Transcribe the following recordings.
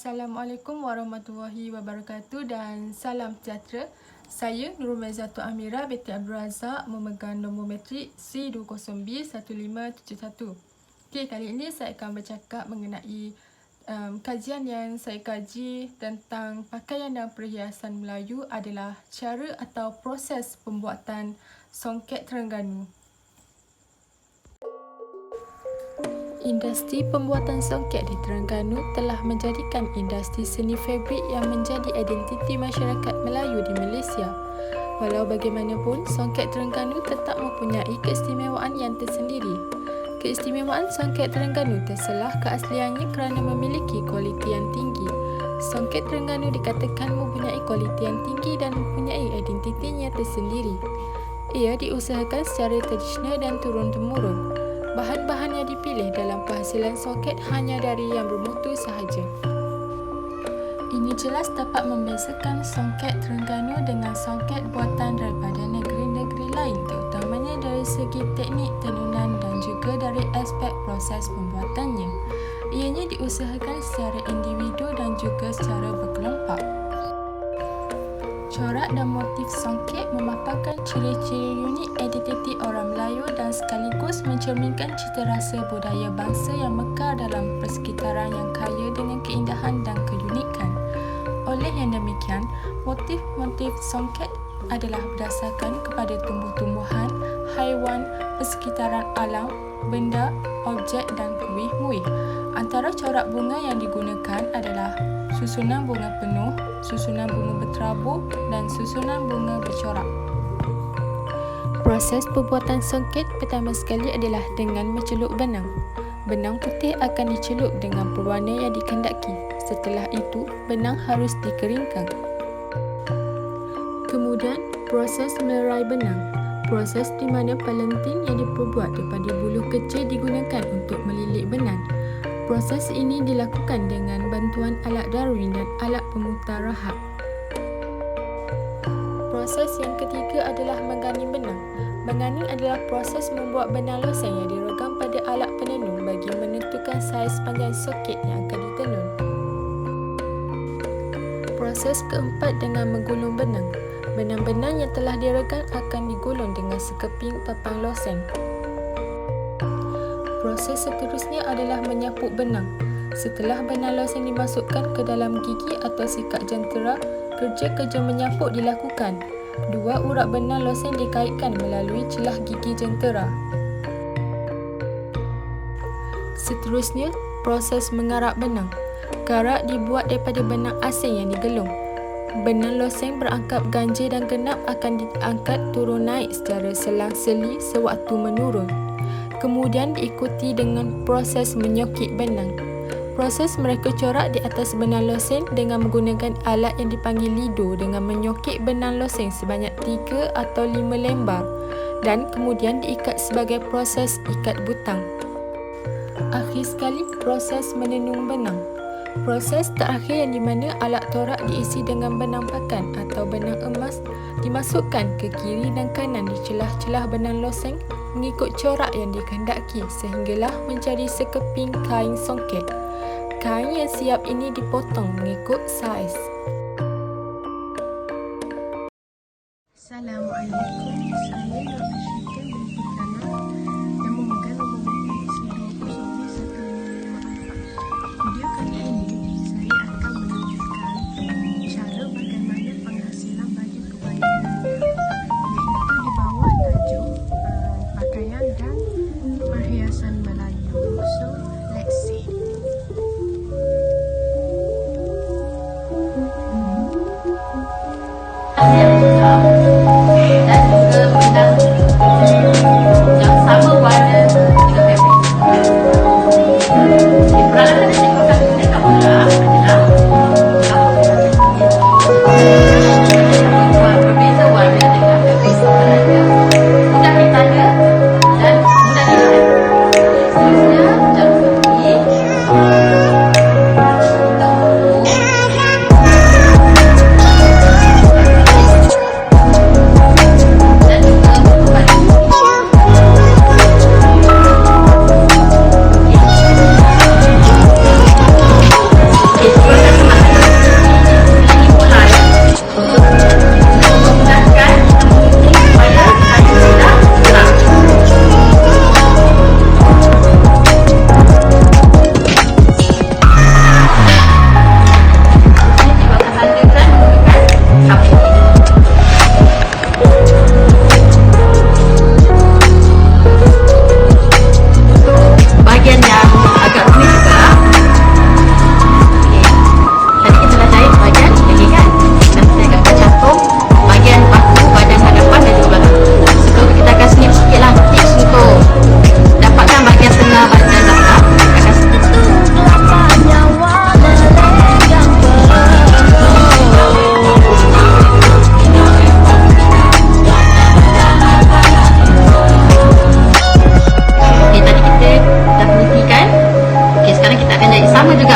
Assalamualaikum warahmatullahi wabarakatuh dan salam sejahtera. Saya Nurul Maizzatul Amira binti Abdul Razak memegang nombor matrik C2091571. Okey, kali ini saya akan bercakap mengenai kajian yang saya kaji tentang pakaian dan perhiasan Melayu adalah cara atau proses pembuatan songket Terengganu. Industri pembuatan songket di Terengganu telah menjadikan industri seni fabrik yang menjadi identiti masyarakat Melayu di Malaysia. Walau bagaimanapun, songket Terengganu tetap mempunyai keistimewaan yang tersendiri. Keistimewaan songket Terengganu terselah keasliannya kerana memiliki kualiti yang tinggi. Songket Terengganu dikatakan mempunyai kualiti yang tinggi dan mempunyai identitinya tersendiri. Ia diusahakan secara tradisional dan turun-temurun. Bahan-bahan yang dipilih dalam penghasilan songket hanya dari yang bermutu sahaja. Ini jelas dapat membezakan songket Terengganu dengan songket buatan daripada negeri-negeri lain, terutamanya dari segi teknik tenunan dan juga dari aspek proses pembuatannya. Ianya diusahakan secara individu dan juga secara berkelompok. Corak dan motif songket memaparkan ciri-ciri unik identiti orang Melayu dan sekaligus mencerminkan cita rasa budaya bangsa yang mekar dalam persekitaran yang kaya dengan keindahan dan keunikan. Oleh yang demikian, motif-motif songket adalah berdasarkan kepada tumbuh-tumbuhan, haiwan, persekitaran alam, benda, objek dan kuih-muih. Antara corak bunga yang digunakan adalah susunan bunga penuh, susunan bunga berterabur dan susunan bunga bercorak. Proses pembuatan songket pertama sekali adalah dengan mencelup benang. Benang putih akan dicelup dengan berwarna yang dikehendaki. Setelah itu, benang harus dikeringkan. Kemudian, proses melerai benang. Proses di mana palentin yang diperbuat daripada buluh kecil digunakan untuk melilit benang. Proses ini dilakukan dengan bantuan alat Darwin dan alat pemutar rahap. Proses yang ketiga adalah menganing benang. Menganing adalah proses membuat benang loseng yang diregam pada alat penenun bagi menentukan saiz panjang songket yang akan ditenun. Proses keempat dengan menggulung benang. Benang-benang yang telah diregam akan digulung dengan sekeping papan loseng. Proses seterusnya adalah menyapuk benang. Setelah benang loseng dimasukkan ke dalam gigi atau sikat jentera, kerja-kerja menyapuk dilakukan. Dua urat benang loseng dikaitkan melalui celah gigi jentera. Seterusnya, proses mengarak benang. Karak dibuat daripada benang asing yang digelung. Benang loseng berangkap ganjil dan genap akan diangkat turun naik secara selang-seli sewaktu menurun. Kemudian diikuti dengan proses menyokit benang. Proses mereka corak di atas benang loseng dengan menggunakan alat yang dipanggil lido dengan menyokit benang loseng sebanyak 3 atau 5 lembar dan kemudian diikat sebagai proses ikat butang. Akhir sekali, proses menenung benang. Proses terakhir yang di mana alat torak diisi dengan benang pakan atau benang emas dimasukkan ke kiri dan kanan di celah-celah benang loseng mengikut corak yang dikehendaki sehinggalah menjadi sekeping kain songket. Kain yang siap ini dipotong mengikut saiz. Assalamualaikum. Saya Nur Asyika binti Kana yang memegang nombor matrik C2091571. Video kali ini saya akan menunjukkan cara bagaimana penghasilan baju kebaya Melayu, iaitu di bawah tajuk pakaian dan perhiasan Melayu. So, let's see. Yang pertama, dan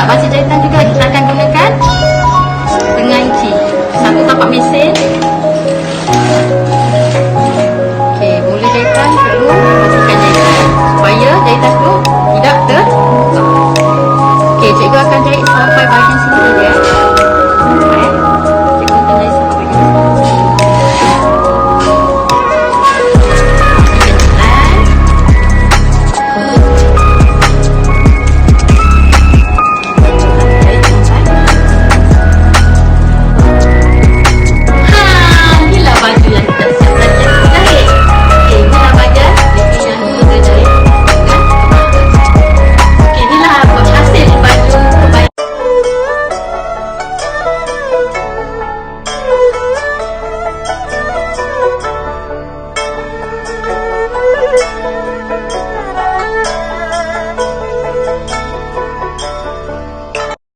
baca jahitan juga